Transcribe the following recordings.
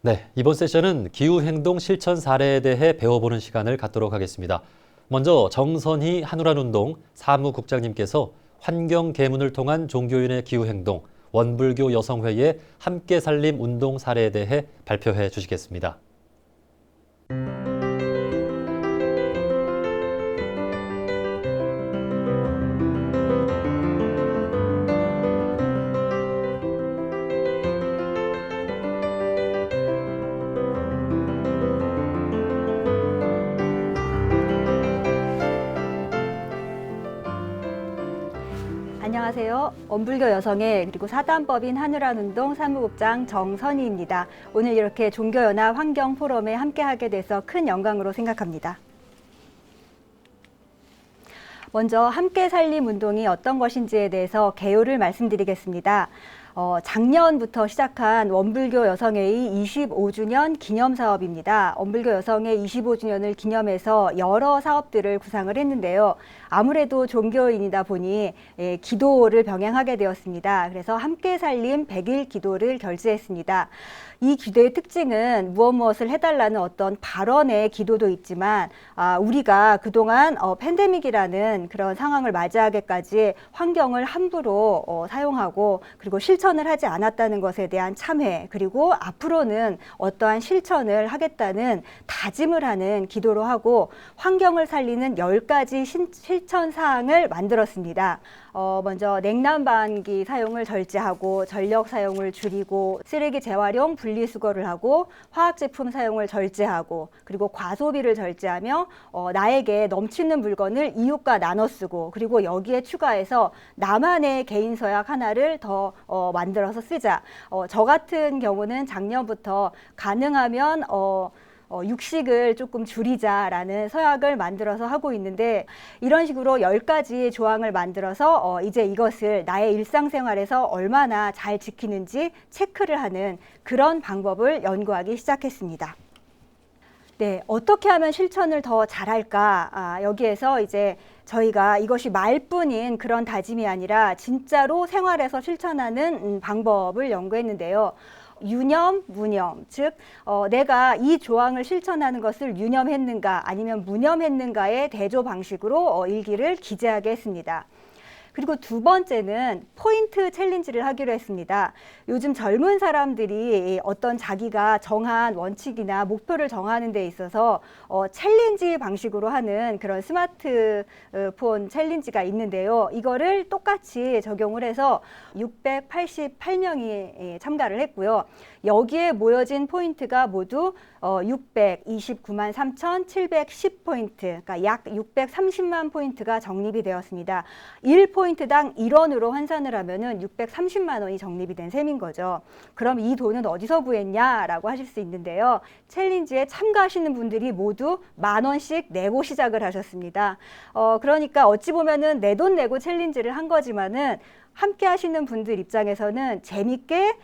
네, 이번 세션은 기후행동 실천 사례에 대해 배워보는 시간을 갖도록 하겠습니다. 먼저 정선희 한우란운동 사무국장님께서 환경개문을 통한 종교인의 기후행동, 원불교 여성회의 함께살림 운동 사례에 대해 발표해 주시겠습니다. 안녕하세요. 원불교 여성회 그리고 사단법인 한우란운동 사무국장 정선희입니다. 오늘 이렇게 종교연합 환경포럼에 함께하게 돼서 큰 영광으로 생각합니다. 먼저 함께살림 운동이 어떤 것인지에 대해서 개요를 말씀드리겠습니다. 작년부터 시작한 원불교 여성회의 25주년 기념사업입니다. 원불교 여성회 25주년을 기념해서 여러 사업들을 구상을 했는데요. 아무래도 종교인이다 보니 기도를 병행하게 되었습니다. 그래서 함께살림 100일 기도를 결제했습니다. 이 기도의 특징은 무엇을 해달라는 어떤 발언의 기도도 있지만 우리가 그동안 팬데믹이라는 그런 상황을 맞이하기까지 환경을 함부로 사용하고 그리고 실천을 하지 않았다는 것에 대한 참회, 그리고 앞으로는 어떠한 실천을 하겠다는 다짐을 하는 기도로 하고 환경을 살리는 10가지 실천 사항을 만들었습니다. 먼저 냉난방기 사용을 절제하고 전력 사용을 줄이고 쓰레기 재활용 분리수거를 하고 화학제품 사용을 절제하고 그리고 과소비를 절제하며 나에게 넘치는 물건을 이웃과 나눠 쓰고 그리고 여기에 추가해서 나만의 개인 서약 하나를 더 만들어서 쓰자. 저 같은 경우는 작년부터 가능하면 육식을 조금 줄이자라는 서약을 만들어서 하고 있는데, 이런 식으로 10가지 조항을 만들어서 이제 이것을 나의 일상생활에서 얼마나 잘 지키는지 체크를 하는 그런 방법을 연구하기 시작했습니다. 네, 어떻게 하면 실천을 더 잘할까? 여기에서 이제 저희가 이것이 말뿐인 그런 다짐이 아니라 진짜로 생활에서 실천하는 방법을 연구했는데요. 유념, 무념, 즉 내가 이 조항을 실천하는 것을 유념했는가 아니면 무념했는가의 대조 방식으로 일기를 기재하게 했습니다. 그리고 두 번째는 포인트 챌린지를 하기로 했습니다. 요즘 젊은 사람들이 어떤 자기가 정한 원칙이나 목표를 정하는 데 있어서 챌린지 방식으로 하는 그런 스마트폰 챌린지가 있는데요. 이거를 똑같이 적용을 해서 688명이 참가를 했고요. 여기에 모여진 포인트가 모두 629만 3,710포인트, 그러니까 약 630만 포인트가 적립이 되었습니다. 1포인트당 1원으로 환산을 하면은 630만 원이 적립이 된 셈인 거죠. 그럼 이 돈은 어디서 구했냐라고 하실 수 있는데요. 챌린지에 참가하시는 분들이 모두 10,000원씩 내고 시작을 하셨습니다. 그러니까 어찌 보면은 내 돈 내고 챌린지를 한 거지만은 함께 하시는 분들 입장에서는 재밌게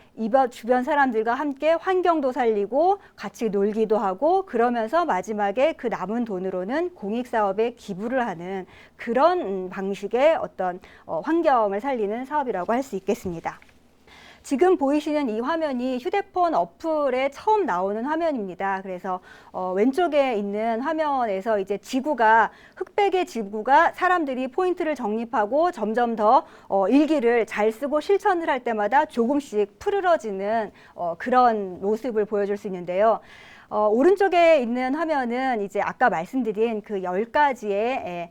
주변 사람들과 함께 환경도 살리고 같이 놀기도 하고 그러면서 마지막에 그 남은 돈으로는 공익사업에 기부를 하는 그런 방식의 어떤 환경을 살리는 사업이라고 할 수 있겠습니다. 지금 보이시는 이 화면이 휴대폰 어플에 처음 나오는 화면입니다. 그래서 왼쪽에 있는 화면에서 이제 흑백의 지구가 사람들이 포인트를 적립하고 점점 더 일기를 잘 쓰고 실천을 할 때마다 조금씩 푸르러지는 그런 모습을 보여줄 수 있는데요. 오른쪽에 있는 화면은 이제 아까 말씀드린 그 10가지의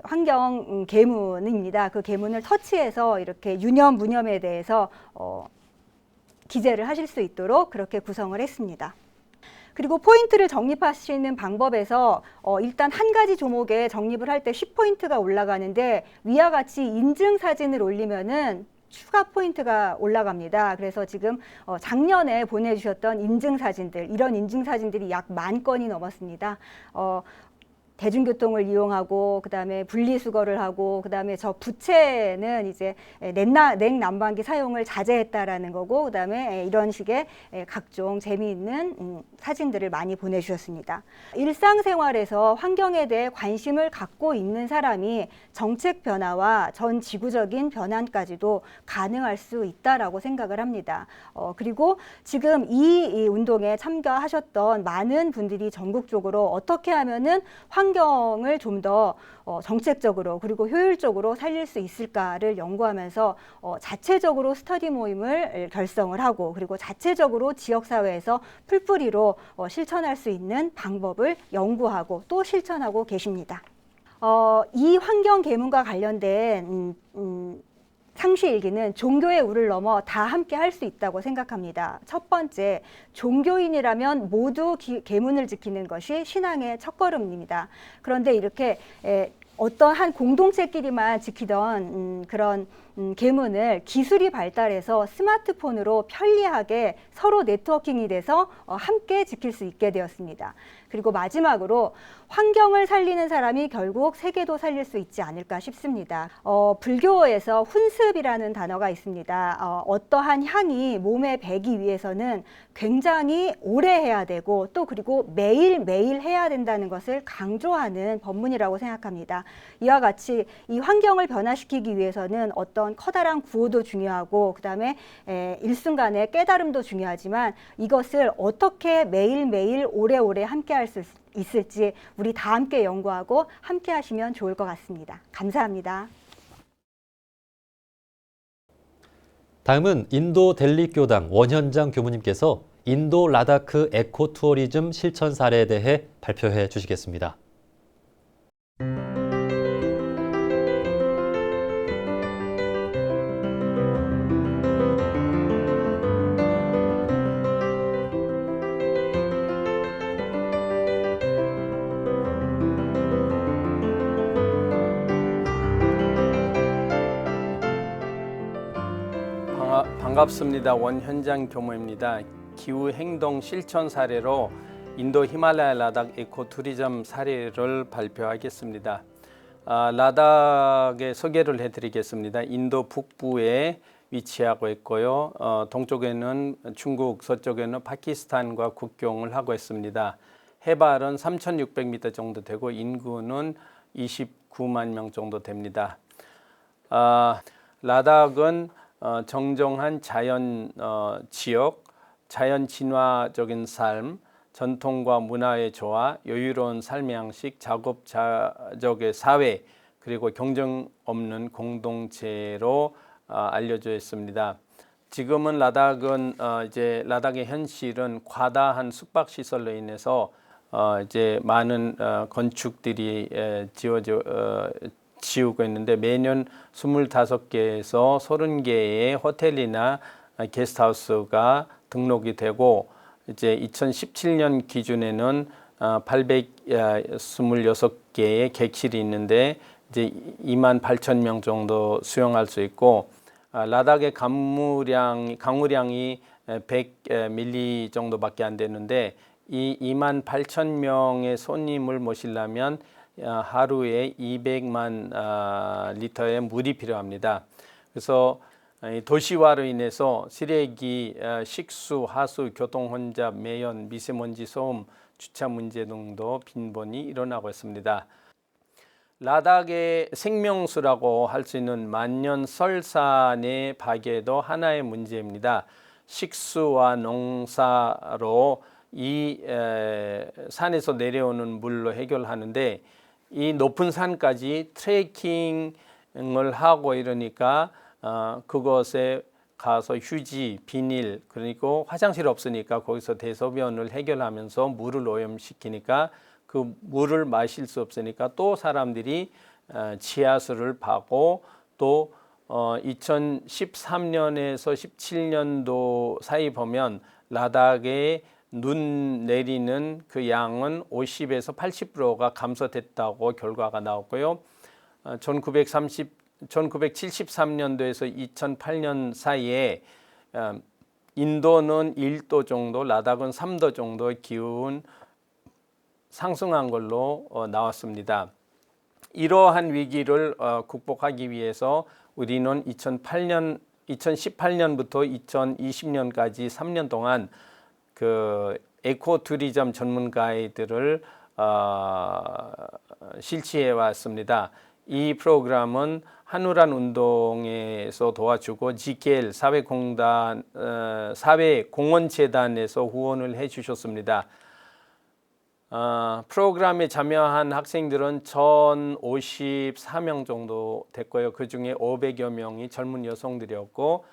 환경 계문입니다. 그 계문을 터치해서 이렇게 유념, 무념에 대해서 기재를 하실 수 있도록 그렇게 구성을 했습니다. 그리고 포인트를 적립하시는 방법에서 일단 한 가지 조목에 적립을 할 때 10포인트가 올라가는데 위와 같이 인증 사진을 올리면은 추가 포인트가 올라갑니다. 그래서 지금 작년에 보내주셨던 인증사진들, 이런 인증사진들이 약 10,000건이 넘었습니다. 대중교통을 이용하고 그다음에 분리수거를 하고 그다음에 저 부채는 이제 냉난방기 사용을 자제했다라는 거고 그다음에 이런 식의 각종 재미있는 사진들을 많이 보내주셨습니다. 일상생활에서 환경에 대해 관심을 갖고 있는 사람이 정책 변화와 전 지구적인 변환까지도 가능할 수 있다라고 생각을 합니다. 그리고 지금 이 운동에 참가하셨던 많은 분들이 전국적으로 어떻게 하면은 환경을 좀 더 정책적으로 그리고 효율적으로 살릴 수 있을까를 연구하면서 자체적으로 스터디 모임을 결성을 하고 그리고 자체적으로 지역사회에서 풀뿌리로 실천할 수 있는 방법을 연구하고 또 실천하고 계십니다. 이 환경 계문과 관련된 상시일기는 종교의 우를 넘어 다 함께 할 수 있다고 생각합니다. 첫 번째, 종교인이라면 모두 계문을 지키는 것이 신앙의 첫걸음입니다. 그런데 이렇게 어떤 한 공동체끼리만 지키던 그런 계문을 기술이 발달해서 스마트폰으로 편리하게 서로 네트워킹이 돼서 함께 지킬 수 있게 되었습니다. 그리고 마지막으로 환경을 살리는 사람이 결국 세계도 살릴 수 있지 않을까 싶습니다. 불교에서 훈습이라는 단어가 있습니다. 어떠한 향이 몸에 배기 위해서는 굉장히 오래 해야 되고 또 그리고 매일매일 해야 된다는 것을 강조하는 법문이라고 생각합니다. 이와 같이 이 환경을 변화시키기 위해서는 어떤 커다란 구호도 중요하고 그다음에 일순간의 깨달음도 중요하지만 이것을 어떻게 매일매일 오래오래 함께 할 수 있을지 우리 다 함께 연구하고 함께 하시면 좋을 것 같습니다. 감사합니다. 다음은 인도 델리 교당 원현장 교무님께서 인도 라다크 에코 투어리즘 실천 사례에 대해 발표해 주시겠습니다. 반갑습니다. 원현장 교무입니다. 기후행동 실천 사례로 인도 히말라야 라닥 에코투리즘 사례를 발표하겠습니다. 라닥의 소개를 해드리겠습니다. 인도 북부에 위치하고 있고요. 동쪽에는 중국, 서쪽에는 파키스탄과 국경을 하고 있습니다. 해발은 3,600m 정도 되고 인구는 29만 명 정도 됩니다. 라닥은 정정한 자연 지역, 자연 친화적인 삶, 전통과 문화의 조화, 여유로운 삶의 양식, 작업자족의 사회, 그리고 경쟁 없는 공동체로 알려져 있습니다. 지금은 라닥은 이제 라닥의 현실은 과다한 숙박 시설로 인해서 이제 많은 건축들이 지우고 있는데 매년 25개에서 30개의 호텔이나 게스트하우스가 등록이 되고 이제 2017년 기준에는 826개의 객실이 있는데 이제 28,000명 정도 수용할 수 있고 라닥의 강우량이 100밀리 정도밖에 안 되는데 이 28,000명의 손님을 모시려면 하루에 200만 리터의 물이 필요합니다. 그래서 도시화로 인해서 쓰레기, 식수, 하수, 교통 혼잡, 매연, 미세먼지, 소음, 주차 문제 등도 빈번히 일어나고 있습니다. 라닥의 생명수라고 할 수 있는 만년설산의 파괴도 하나의 문제입니다. 식수와 농사로 이 산에서 내려오는 물로 해결하는데 이 높은 산까지 트레킹을 하고 이러니까 그것에 가서 휴지, 비닐, 그리고 화장실 없으니까 거기서 대소변을 해결하면서 물을 오염시키니까 그 물을 마실 수 없으니까 또 사람들이 지하수를 파고 또 2013년에서 17년도 사이 보면 라닥에 눈 내리는 그 양은 50에서 80%가 감소됐다고 결과가 나왔고요. 1973년도에서 2008년 사이에 인도는 1도 정도, 라닥은 3도 정도 기온 상승한 걸로 나왔습니다. 이러한 위기를 극복하기 위해서 우리는 2018년부터 2020년까지 3년 동안 그 에코투리즘 전문 가이드를 실시해 왔습니다. 이 프로그램은 한우란 운동에서 도와주고 GKL 사회공헌재단에서 후원을 해주셨습니다. 프로그램에 참여한 학생들은 1,054명 정도 됐고요. 그중에 500여 명이 젊은 여성들이었고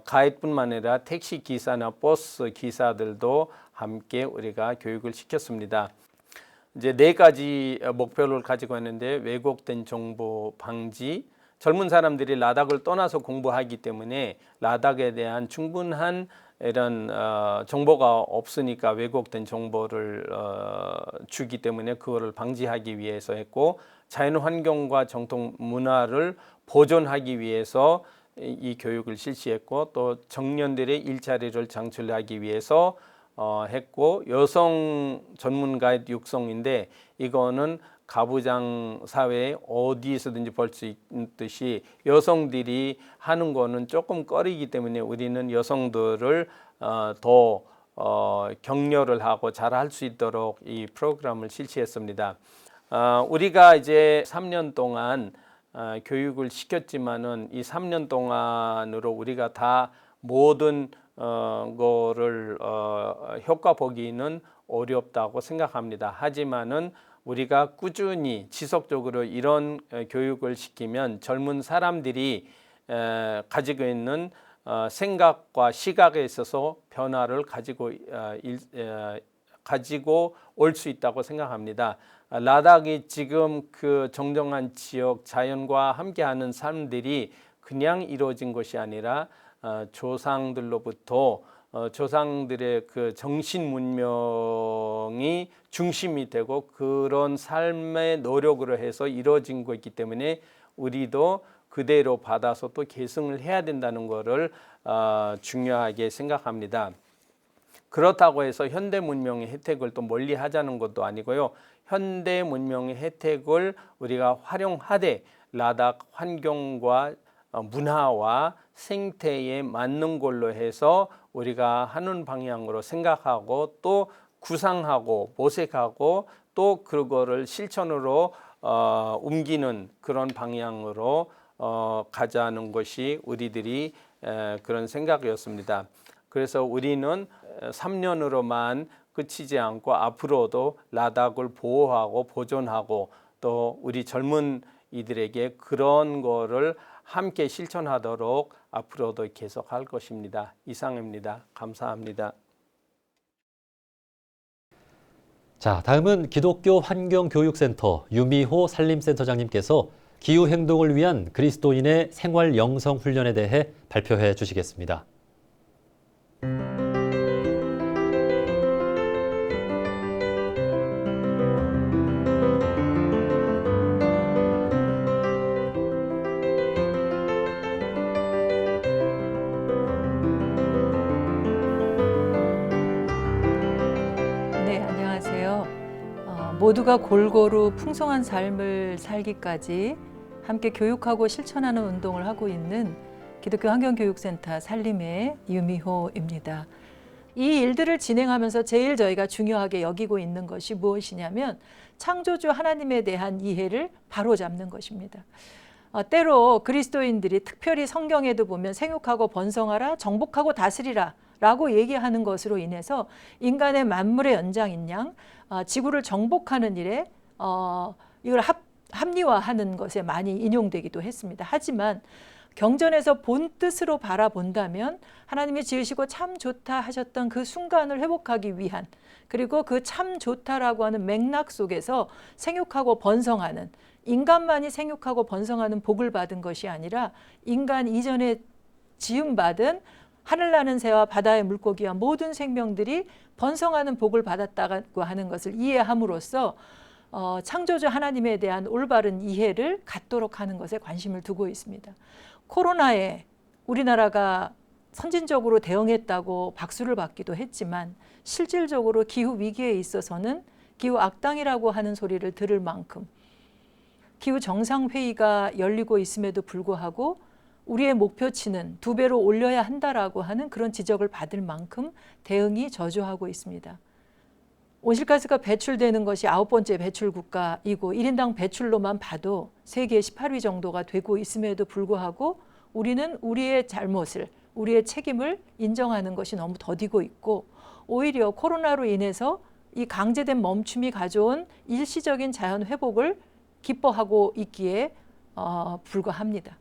가이드뿐만 아니라 택시 기사나 버스 기사들도 함께 우리가 교육을 시켰습니다. 이제 4가지 목표를 가지고 있는데 왜곡된 정보 방지, 젊은 사람들이 라닥을 떠나서 공부하기 때문에 라닥에 대한 충분한 이런 정보가 없으니까 왜곡된 정보를 주기 때문에 그거를 방지하기 위해서 했고, 자연환경과 정통 문화를 보존하기 위해서 이 교육을 실시했고, 또 청년들의 일자리를 창출하기 위해서 했고, 여성 전문 가이드 육성인데 이거는 가부장 사회에 어디에서든지 볼 수 있듯이 여성들이 하는 거는 조금 꺼리기 때문에 우리는 여성들을 더 격려를 하고 잘할 수 있도록 이 프로그램을 실시했습니다. 우리가 이제 3년 동안 교육을 시켰지만은 이 3년 동안으로 우리가 다 모든 거를 효과 보기는 어렵다고 생각합니다. 하지만은 우리가 꾸준히 지속적으로 이런 교육을 시키면 젊은 사람들이 가지고 있는 생각과 시각에 있어서 변화를 가지고 올 수 있다고 생각합니다. 라닥이 지금 그 정정한 지역 자연과 함께하는 삶들이 그냥 이루어진 것이 아니라 조상들로부터 조상들의 그 정신 문명이 중심이 되고 그런 삶의 노력으로 해서 이루어진 것이기 때문에 우리도 그대로 받아서 또 계승을 해야 된다는 것을 중요하게 생각합니다. 그렇다고 해서 현대 문명의 혜택을 또 멀리 하자는 것도 아니고요. 현대 문명의 혜택을 우리가 활용하되 라닥 환경과 문화와 생태에 맞는 걸로 해서 우리가 하는 방향으로 생각하고 또 구상하고 모색하고 또 그거를 실천으로 옮기는 그런 방향으로 가자는 것이 우리들이 그런 생각이었습니다. 그래서 우리는 3년으로만 그치지 않고 앞으로도 라닥을 보호하고 보존하고 또 우리 젊은 이들에게 그런 거를 함께 실천하도록 앞으로도 계속할 것입니다. 이상입니다. 감사합니다. 자, 다음은 기독교 환경교육센터 유미호 산림센터장님께서 기후행동을 위한 그리스도인의 생활 영성 훈련에 대해 발표해 주시겠습니다. 네, 안녕하세요. 모두가 골고루 풍성한 삶을 살기까지 함께 교육하고 실천하는 운동을 하고 있는 기독교 환경교육센터 산림의 유미호입니다. 이 일들을 진행하면서 제일 저희가 중요하게 여기고 있는 것이 무엇이냐면 창조주 하나님에 대한 이해를 바로잡는 것입니다. 때로 그리스도인들이 특별히 성경에도 보면 생육하고 번성하라, 정복하고 다스리라 라고 얘기하는 것으로 인해서 인간의 만물의 연장인 양 지구를 정복하는 일에 이걸 합리화하는 것에 많이 인용되기도 했습니다. 하지만 경전에서 본 뜻으로 바라본다면 하나님이 지으시고 참 좋다 하셨던 그 순간을 회복하기 위한, 그리고 그 참 좋다라고 하는 맥락 속에서 생육하고 번성하는, 인간만이 생육하고 번성하는 복을 받은 것이 아니라 인간 이전에 지음받은 하늘나는 새와 바다의 물고기와 모든 생명들이 번성하는 복을 받았다고 하는 것을 이해함으로써 창조주 하나님에 대한 올바른 이해를 갖도록 하는 것에 관심을 두고 있습니다. 코로나에 우리나라가 선진적으로 대응했다고 박수를 받기도 했지만 실질적으로 기후 위기에 있어서는 기후 악당이라고 하는 소리를 들을 만큼 기후 정상회의가 열리고 있음에도 불구하고 우리의 목표치는 2배로 올려야 한다라고 하는 그런 지적을 받을 만큼 대응이 저조하고 있습니다. 온실가스가 배출되는 것이 9번째 배출 국가이고 1인당 배출로만 봐도 세계 18위 정도가 되고 있음에도 불구하고 우리는 우리의 잘못을, 우리의 책임을 인정하는 것이 너무 더디고 있고 오히려 코로나로 인해서 이 강제된 멈춤이 가져온 일시적인 자연 회복을 기뻐하고 있기에 불과합니다.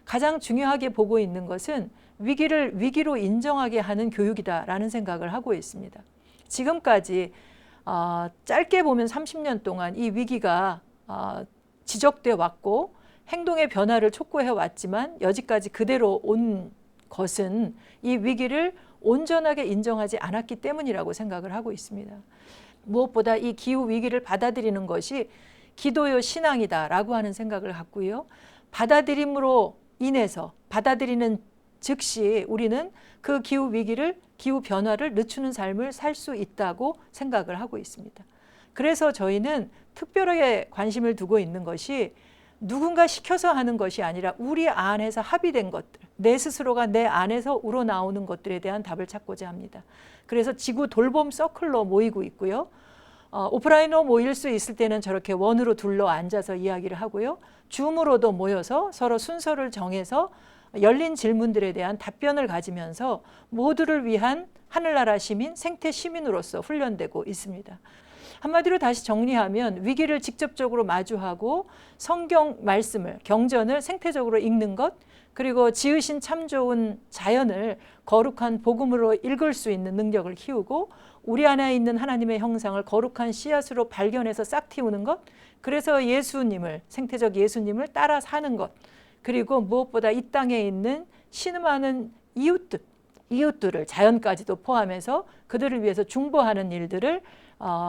가장 중요하게 보고 있는 것은 위기를 위기로 인정하게 하는 교육이다라는 생각을 하고 있습니다. 지금까지 짧게 보면 30년 동안 이 위기가 지적돼 왔고 행동의 변화를 촉구해 왔지만 여지까지 그대로 온 것은 이 위기를 온전하게 인정하지 않았기 때문이라고 생각을 하고 있습니다. 무엇보다 이 기후 위기를 받아들이는 것이 기도요 신앙이다라고 하는 생각을 갖고요. 받아들임으로 인해서 받아들이는 즉시 우리는 그 기후 위기를 기후 변화를 늦추는 삶을 살 수 있다고 생각을 하고 있습니다. 그래서 저희는 특별하게 관심을 두고 있는 것이 누군가 시켜서 하는 것이 아니라 우리 안에서 합의된 것들, 내 스스로가 내 안에서 우러나오는 것들에 대한 답을 찾고자 합니다. 그래서 지구 돌봄 서클로 모이고 있고요. 오프라인으로 모일 수 있을 때는 저렇게 원으로 둘러 앉아서 이야기를 하고요. 줌으로도 모여서 서로 순서를 정해서 열린 질문들에 대한 답변을 가지면서 모두를 위한 하늘나라 시민, 생태 시민으로서 훈련되고 있습니다. 한마디로 다시 정리하면 위기를 직접적으로 마주하고 성경 말씀을, 경전을 생태적으로 읽는 것, 그리고 지으신 참 좋은 자연을 거룩한 복음으로 읽을 수 있는 능력을 키우고 우리 안에 있는 하나님의 형상을 거룩한 씨앗으로 발견해서 싹 틔우는 것, 그래서 예수님을, 생태적 예수님을 따라 사는 것, 그리고 무엇보다 이 땅에 있는 신음하는 이웃들을 자연까지도 포함해서 그들을 위해서 중보하는 일들을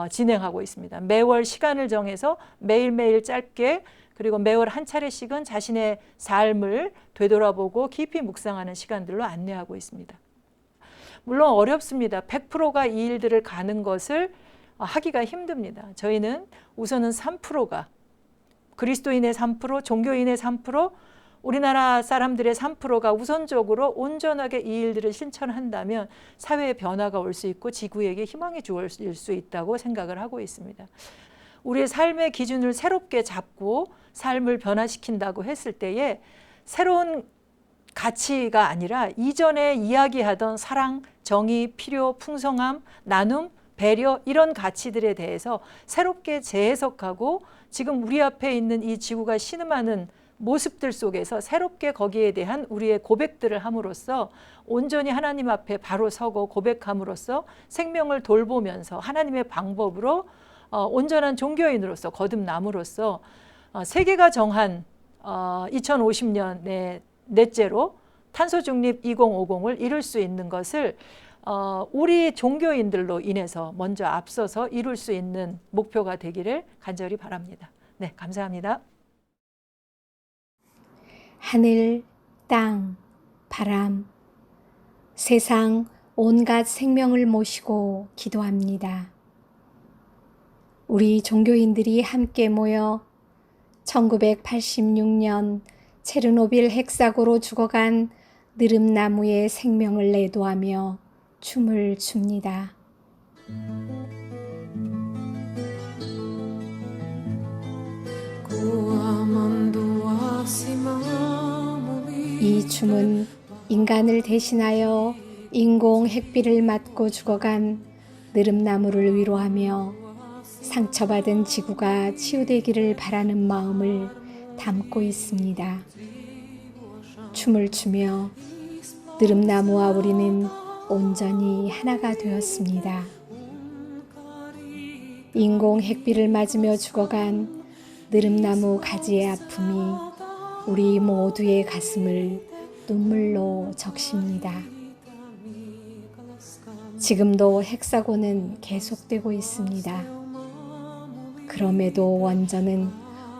진행하고 있습니다. 매월 시간을 정해서 매일매일 짧게 그리고 매월 한 차례씩은 자신의 삶을 되돌아보고 깊이 묵상하는 시간들로 안내하고 있습니다. 물론 어렵습니다. 100%가 이 일들을 가는 것을 하기가 힘듭니다. 저희는 우선은 3%가 그리스도인의 3%, 종교인의 3%, 우리나라 사람들의 3%가 우선적으로 온전하게 이 일들을 실천한다면 사회의 변화가 올 수 있고 지구에게 희망이 주어질 수 있다고 생각을 하고 있습니다. 우리의 삶의 기준을 새롭게 잡고 삶을 변화시킨다고 했을 때에 새로운 가치가 아니라 이전에 이야기하던 사랑, 정의, 필요, 풍성함, 나눔, 배려 이런 가치들에 대해서 새롭게 재해석하고 지금 우리 앞에 있는 이 지구가 신음하는 모습들 속에서 새롭게 거기에 대한 우리의 고백들을 함으로써 온전히 하나님 앞에 바로 서고 고백함으로써 생명을 돌보면서 하나님의 방법으로 온전한 종교인으로서 거듭남으로써 세계가 정한 2050년의 넷째로 탄소 중립 2050을 이룰 수 있는 것을 우리 종교인들로 인해서 먼저 앞서서 이룰 수 있는 목표가 되기를 간절히 바랍니다. 네, 감사합니다. 하늘, 땅, 바람, 세상 온갖 생명을 모시고 기도합니다. 우리 종교인들이 함께 모여 1986년 체르노빌 핵사고로 죽어간 느릅나무의 생명을 애도하며 춤을 춥니다. 이 춤은 인간을 대신하여 인공 핵비를 맞고 죽어간 느릅나무를 위로하며 상처받은 지구가 치유되기를 바라는 마음을 담고 있습니다. 춤을 추며 느릅나무와 우리는 온전히 하나가 되었습니다. 인공 핵비를 맞으며 죽어간 느릅나무 가지의 아픔이 우리 모두의 가슴을 눈물로 적십니다. 지금도 핵사고는 계속되고 있습니다. 그럼에도 원전은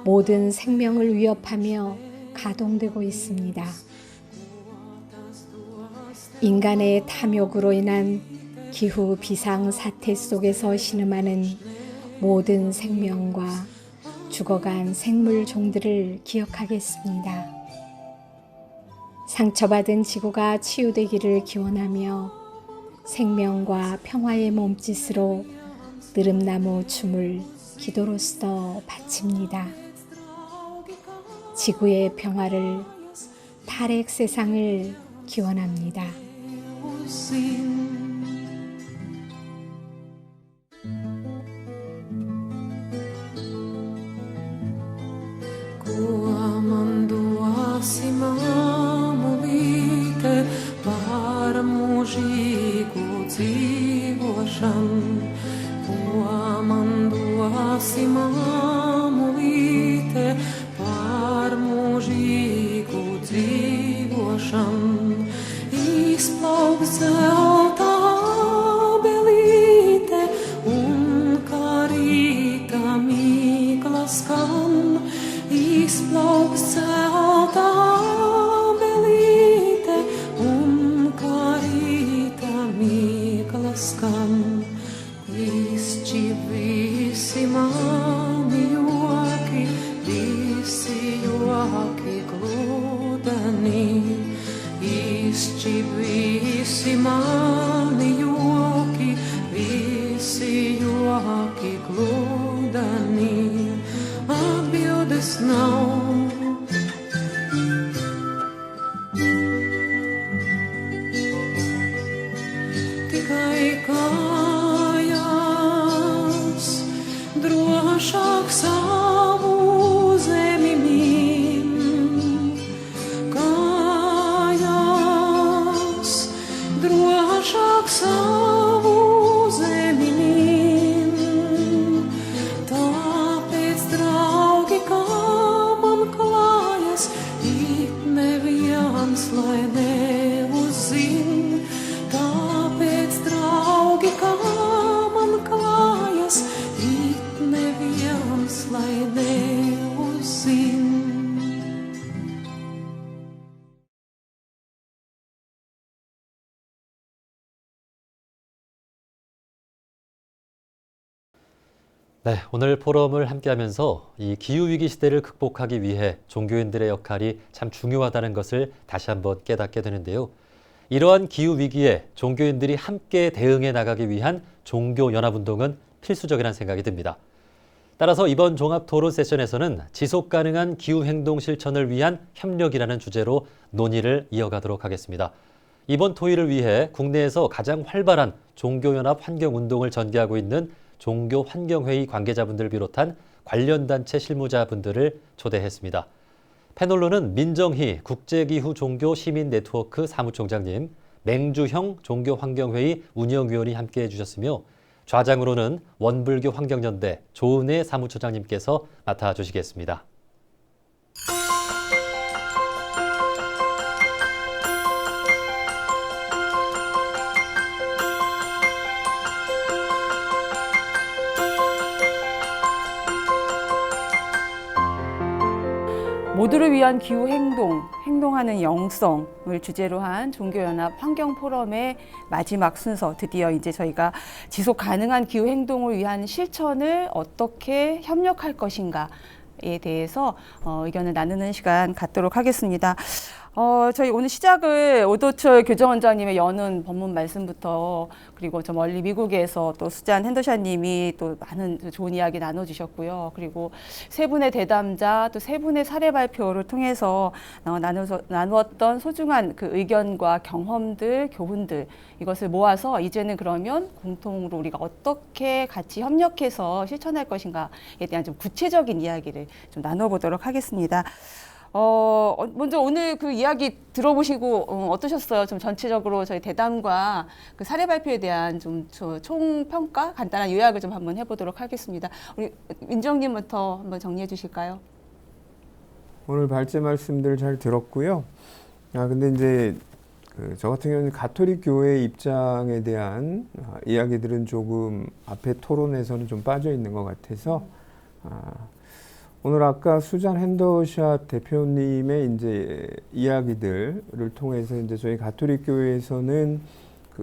모든 생명을 위협하며 가동되고 있습니다. 인간의 탐욕으로 인한 기후 비상 사태 속에서 신음하는 모든 생명과 죽어간 생물 종들을 기억하겠습니다. 상처받은 지구가 치유되기를 기원하며 생명과 평화의 몸짓으로 느릅나무 춤을 기도로서 바칩니다. 지구의 평화를, 탈핵 세상을 기원합니다. Izplauk zelta belīte un karīta mīkla skan. Izplauk zelta belīte un karīta mīkla skan. Izšķi visi mani joki, visi joki gludeni. Izšķi visi mani joki, visi joki gludeni. Atbildes nav. Tikai kājās drošāk savu zemi min. Kājās drošāk savu zemi min. Tāpēc, draugi, kā man klājas, it neviens lai neuzzin. Tāpēc, draugi, kā man klājas, it neviens lai neuzzin. 네, 오늘 포럼을 함께하면서 이 기후위기 시대를 극복하기 위해 종교인들의 역할이 참 중요하다는 것을 다시 한번 깨닫게 되는데요. 이러한 기후위기에 종교인들이 함께 대응해 나가기 위한 종교연합운동은 필수적이라는 생각이 듭니다. 따라서 이번 종합토론 세션에서는 지속가능한 기후행동 실천을 위한 협력이라는 주제로 논의를 이어가도록 하겠습니다. 이번 토의를 위해 국내에서 가장 활발한 종교연합 환경운동을 전개하고 있는 종교환경회의 관계자분들을 비롯한 관련 단체 실무자분들을 초대했습니다. 패널로는 민정희 국제기후종교시민네트워크 사무총장님, 맹주형 종교환경회의 운영위원이 함께해 주셨으며 좌장으로는 원불교 환경연대 조은혜 사무처장님께서 맡아주시겠습니다. 모두를 위한 기후행동, 행동하는 영성을 주제로 한 종교연합 환경포럼의 마지막 순서, 드디어 이제 저희가 지속 가능한 기후행동을 위한 실천을 어떻게 협력할 것인가에 대해서 의견을 나누는 시간 갖도록 하겠습니다. 저희 오늘 시작을 오도철 교정원장님의 연운 법문 말씀부터, 그리고 저 멀리 미국에서 또 수잔 핸더샤님이 또 많은 좋은 이야기 나눠주셨고요. 그리고 세 분의 대담자, 또 세 분의 사례 발표를 통해서 나누었던 소중한 그 의견과 경험들, 교훈들, 이것을 모아서 이제는 그러면 공통으로 우리가 어떻게 같이 협력해서 실천할 것인가에 대한 좀 구체적인 이야기를 좀 나눠보도록 하겠습니다. 먼저 오늘 그 이야기 들어보시고 어떠셨어요? 좀 전체적으로 저희 대담과 그 사례 발표에 대한 좀 총평가, 간단한 요약을 좀 한번 해보도록 하겠습니다. 우리 민정님부터 한번 정리해 주실까요? 오늘 발제 말씀들 잘 들었고요. 근데 이제 저 같은 경우는 가톨릭 교회 입장에 대한 이야기들은 조금 앞에 토론에서는 좀 빠져 있는 것 같아서 오늘 아까 수잔 핸더샷 대표님의 이제 이야기들을 통해서 이제 저희 가톨릭 교회에서는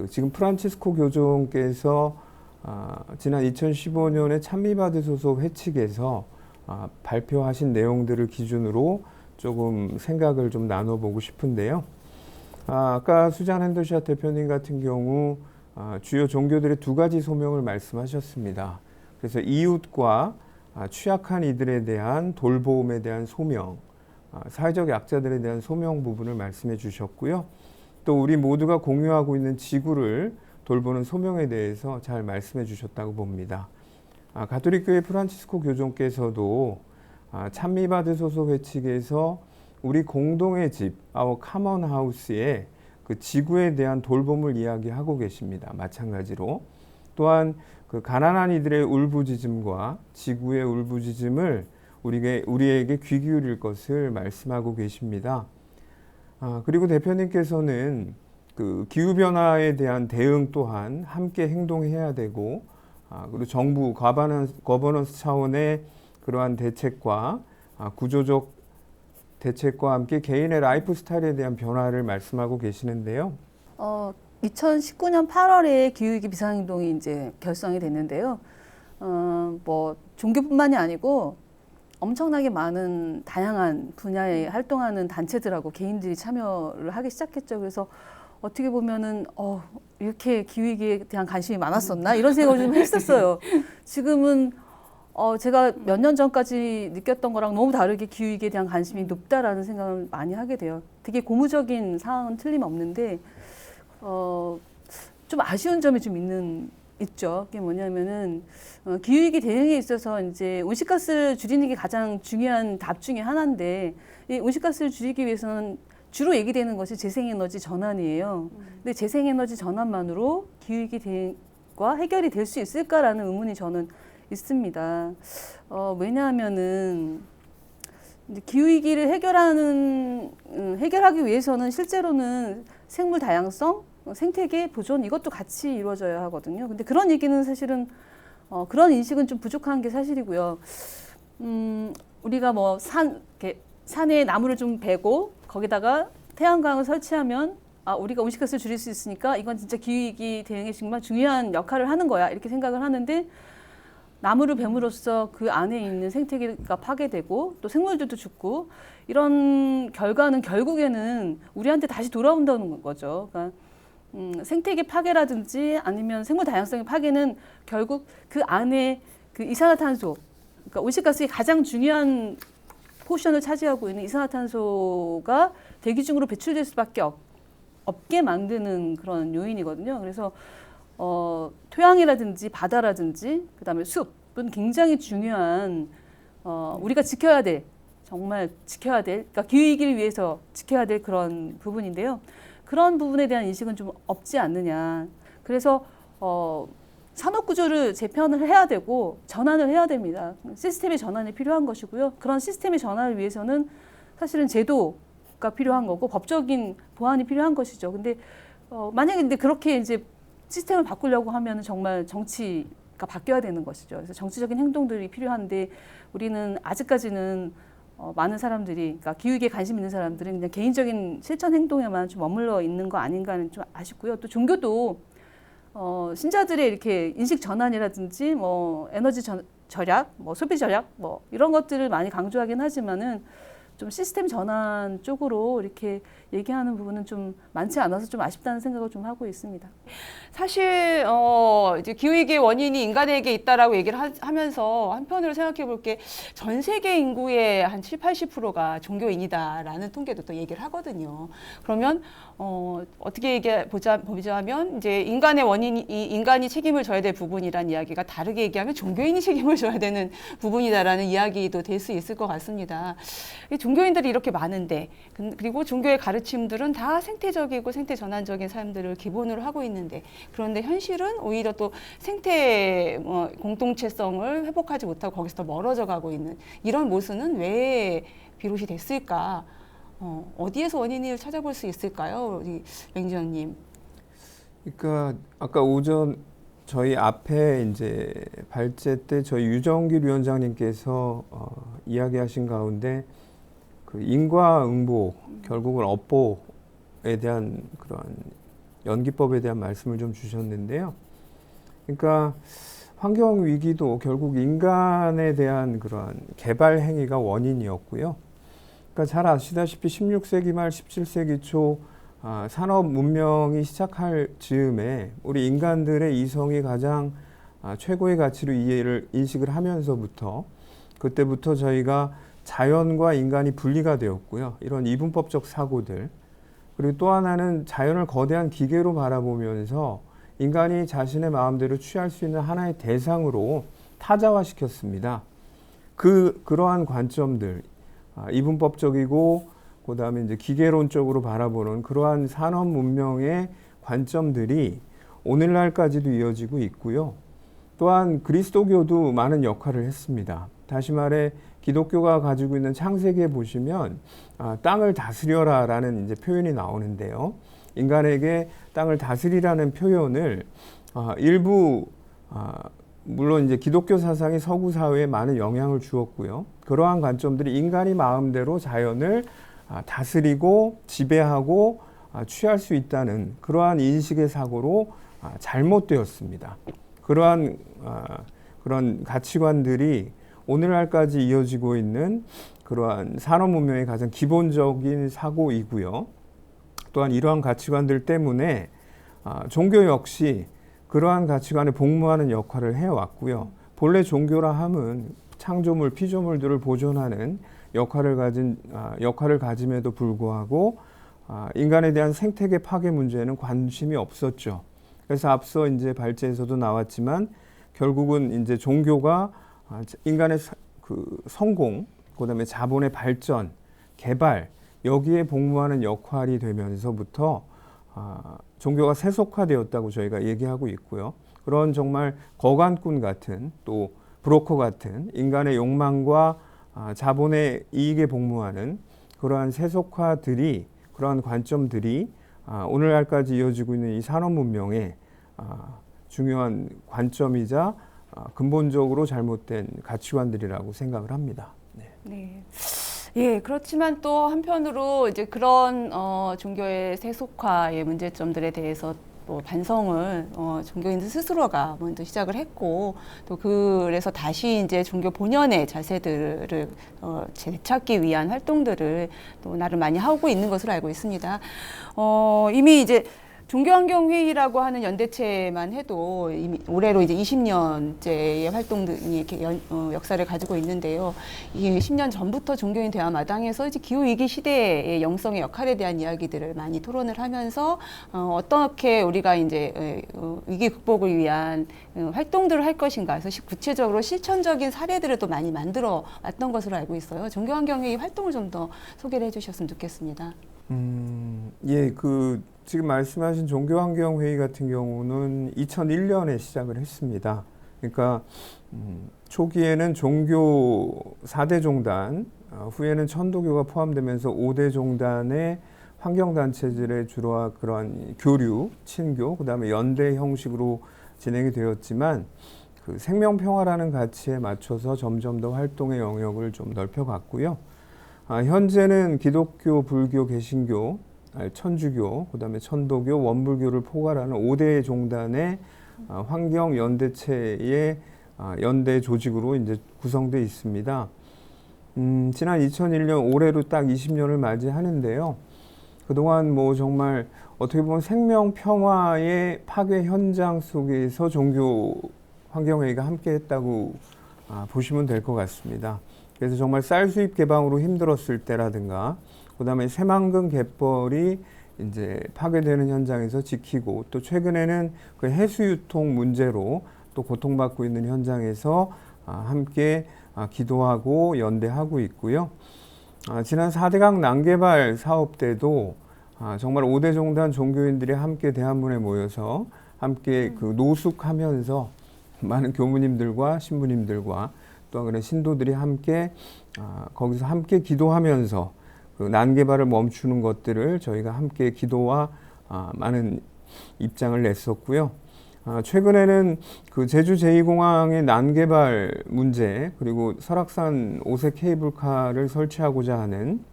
지금 프란치스코 교종께서 지난 2015년에 찬미받으소서 회칙에서 발표하신 내용들을 기준으로 조금 생각을 좀 나눠보고 싶은데요. 아까 수잔 핸더샷 대표님 같은 경우 주요 종교들의 두 가지 소명을 말씀하셨습니다. 그래서 이웃과 취약한 이들에 대한 돌봄에 대한 소명, 사회적 약자들에 대한 소명 부분을 말씀해 주셨고요. 또 우리 모두가 공유하고 있는 지구를 돌보는 소명에 대해서 잘 말씀해 주셨다고 봅니다. 가톨릭교회 프란치스코 교종께서도 찬미받으소서 회칙에서 우리 공동의 집, our common house의 그 지구에 대한 돌봄을 이야기하고 계십니다. 마찬가지로 또한 그 가난한 이들의 울부짖음과 지구의 울부짖음을 우리에게 귀 기울일 것을 말씀하고 계십니다. 그리고 대표님께서는 그 기후변화에 대한 대응 또한 함께 행동해야 되고, 그리고 정부 거버넌스 차원의 그러한 대책과 구조적 대책과 함께 개인의 라이프 스타일에 대한 변화를 말씀하고 계시는데요. 2019년 8월에 기후위기 비상행동이 이제 결성이 됐는데요. 뭐 종교뿐만이 아니고 엄청나게 많은 다양한 분야에 활동하는 단체들하고 개인들이 참여를 하기 시작했죠. 그래서 어떻게 보면은 이렇게 기후위기에 대한 관심이 많았었나 이런 생각을 좀 했었어요. 지금은 제가 몇 년 전까지 느꼈던 거랑 너무 다르게 기후위기에 대한 관심이 높다라는 생각을 많이 하게 돼요. 되게 고무적인 상황은 틀림없는데 좀 아쉬운 점이 좀 있죠. 그게 뭐냐면은 기후위기 대응에 있어서 이제 온실가스를 줄이는 게 가장 중요한 답 중에 하나인데 이 온실가스를 줄이기 위해서는 주로 얘기되는 것이 재생에너지 전환이에요. 근데 재생에너지 전환만으로 기후위기 대응과 해결이 될 수 있을까라는 의문이 저는 있습니다. 왜냐하면은 이제 기후위기를 해결하기 위해서는 실제로는 생물 다양성, 생태계 보존 이것도 같이 이루어져야 하거든요. 근데 그런 얘기는 사실은 그런 인식은 좀 부족한 게 사실이고요. 우리가 뭐 산에 나무를 좀 베고 거기다가 태양광을 설치하면 우리가 온실가스를 줄일 수 있으니까 이건 진짜 기후위기 대응에 정말 중요한 역할을 하는 거야 이렇게 생각을 하는데 나무를 뱀으로써 그 안에 있는 생태계가 파괴되고 또 생물들도 죽고 이런 결과는 결국에는 우리한테 다시 돌아온다는 거죠. 그러니까 생태계 파괴라든지 아니면 생물 다양성의 파괴는 결국 그 안에 그 이산화탄소, 그러니까 온실가스의 가장 중요한 포션을 차지하고 있는 이산화탄소가 대기 중으로 배출될 수밖에 없게 만드는 그런 요인이거든요. 그래서 토양이라든지 바다라든지 그다음에 숲은 굉장히 중요한 우리가 지켜야 될 정말 지켜야 될 그러니까 기후위기를 위해서 지켜야 될 그런 부분인데요. 그런 부분에 대한 인식은 좀 없지 않느냐. 그래서 산업구조를 재편을 해야 되고 전환을 해야 됩니다. 시스템의 전환이 필요한 것이고요. 그런 시스템의 전환을 위해서는 사실은 제도가 필요한 거고 법적인 보완이 필요한 것이죠. 근데 만약에 근데 그렇게 이제 시스템을 바꾸려고 하면 정말 정치가 바뀌어야 되는 것이죠. 그래서 정치적인 행동들이 필요한데 우리는 아직까지는 많은 사람들이, 그러니까 기후위기에 관심 있는 사람들은 그냥 개인적인 실천 행동에만 좀 머물러 있는 거 아닌가는 좀 아쉽고요. 또 종교도 신자들의 이렇게 인식 전환이라든지 뭐 에너지 절약, 뭐 소비 절약, 뭐 이런 것들을 많이 강조하긴 하지만은 좀 시스템 전환 쪽으로 이렇게 얘기하는 부분은 좀 많지 않아서 좀 아쉽다는 생각을 좀 하고 있습니다. 사실 이제 기후위기의 원인이 인간에게 있다라고 얘기를 하면서 한편으로 생각해 볼 게 전 세계 인구의 한 70~80%가 종교인이다라는 통계도 또 얘기를 하거든요. 그러면 어떻게 보자면 이제 인간의 원인이 인간이 책임을 져야 될 부분이란 이야기가 다르게 얘기하면 종교인이 책임을 져야 되는 부분이다라는 이야기도 될 수 있을 것 같습니다. 종교인들이 이렇게 많은데 그리고 종교의 가르침들은 다 생태적이고 생태 전환적인 삶들을 기본으로 하고 있는데 그런데 현실은 오히려 또 생태 공동체성을 회복하지 못하고 거기서 더 멀어져 가고 있는 이런 모습은 왜 비롯이 됐을까? 어디에서 원인을 찾아볼 수 있을까요, 우리 맹지원님? 그러니까 아까 오전 저희 앞에 이제 발제 때 저희 유정길 위원장님께서 이야기하신 가운데 그 인과응보 결국은 업보에 대한 그런 연기법에 대한 말씀을 좀 주셨는데요. 그러니까 환경 위기도 결국 인간에 대한 그런 개발 행위가 원인이었고요. 그러니까 잘 아시다시피 16세기 말 17세기 초 산업 문명이 시작할 즈음에 우리 인간들의 이성이 가장 최고의 가치로 인식을 하면서부터 그때부터 저희가 자연과 인간이 분리가 되었고요. 이런 이분법적 사고들, 그리고 또 하나는 자연을 거대한 기계로 바라보면서 인간이 자신의 마음대로 취할 수 있는 하나의 대상으로 타자화시켰습니다. 그러한 관점들, 이분법적이고 그다음에 이제 기계론적으로 바라보는 그러한 산업 문명의 관점들이 오늘날까지도 이어지고 있고요. 또한 그리스도교도 많은 역할을 했습니다. 다시 말해 기독교가 가지고 있는 창세기에 보시면 땅을 다스려라라는 이제 표현이 나오는데요. 인간에게 땅을 다스리라는 표현을 일부 물론 이제 기독교 사상이 서구 사회에 많은 영향을 주었고요. 그러한 관점들이 인간이 마음대로 자연을 다스리고 지배하고 취할 수 있다는 그러한 인식의 사고로 잘못되었습니다. 그러한 그런 가치관들이 오늘날까지 이어지고 있는 그러한 산업 문명의 가장 기본적인 사고이고요. 또한 이러한 가치관들 때문에 종교 역시 그러한 가치관에 복무하는 역할을 해왔고요. 본래 종교라 함은 창조물, 피조물들을 보존하는 역할을 가짐에도 불구하고 인간에 대한 생태계 파괴 문제에는 관심이 없었죠. 그래서 앞서 이제 발제에서도 나왔지만 결국은 이제 종교가 인간의 그 성공, 그다음에 자본의 발전, 개발 여기에 복무하는 역할이 되면서부터 종교가 세속화되었다고 저희가 얘기하고 있고요. 그런 정말 거간꾼 같은 또 브로커 같은 인간의 욕망과 자본의 이익에 복무하는 그러한 세속화들이 그러한 관점들이 오늘날까지 이어지고 있는 이 산업 문명의 중요한 관점이자 근본적으로 잘못된 가치관들이라고 생각을 합니다. 네. 네. 예, 그렇지만 또 한편으로 이제 그런 종교의 세속화의 문제점들에 대해서 또 반성을 종교인들 스스로가 먼저 시작을 했고 또 그래서 다시 이제 종교 본연의 자세들을 되찾기 위한 활동들을 또 나름 많이 하고 있는 것으로 알고 있습니다. 이미 이제 종교환경회의라고 하는 연대체만 해도 이미 올해로 이제 20년째의 활동이 이렇게 역사를 가지고 있는데요. 이 10년 전부터 종교인 대화 마당에서 이제 기후위기 시대의 영성의 역할에 대한 이야기들을 많이 토론을 하면서 어떻게 우리가 이제 위기 극복을 위한 활동들을 할 것인가 그래서 구체적으로 실천적인 사례들을 또 많이 만들어 왔던 것으로 알고 있어요. 종교환경회의 활동을 좀 더 소개를 해주셨으면 좋겠습니다. 예, 지금 말씀하신 종교환경회의 같은 경우는 2001년에 시작을 했습니다. 그러니까 초기에는 종교 4대 종단, 후에는 천도교가 포함되면서 5대 종단의 환경단체들의 주로 그러한 교류, 친교, 그다음에 연대 형식으로 진행이 되었지만 그 생명평화라는 가치에 맞춰서 점점 더 활동의 영역을 좀 넓혀갔고요. 현재는 기독교, 불교, 개신교, 천주교, 그다음에 천도교, 원불교를 포괄하는 5대 종단의 환경연대체의 연대 조직으로 이제 구성되어 있습니다. 지난 2001년 올해로 딱 20년을 맞이하는데요. 그동안 뭐 정말 어떻게 보면 생명 평화의 파괴 현장 속에서 종교 환경회의가 함께했다고 보시면 될 것 같습니다. 그래서 정말 쌀 수입 개방으로 힘들었을 때라든가, 그다음에 새만금 갯벌이 이제 파괴되는 현장에서 지키고, 또 최근에는 그 해수 유통 문제로 또 고통받고 있는 현장에서 함께 기도하고 연대하고 있고요. 지난 4대강 난개발 사업 때도 정말 5대 종단 종교인들이 함께 대한문에 모여서 함께 그 노숙하면서 많은 교무님들과 신부님들과 또 그런 신도들이 함께 거기서 함께 기도하면서 그 난개발을 멈추는 것들을 저희가 함께 기도와 많은 입장을 냈었고요. 최근에는 그 제주 제2공항의 난개발 문제, 그리고 설악산 5색 케이블카를 설치하고자 하는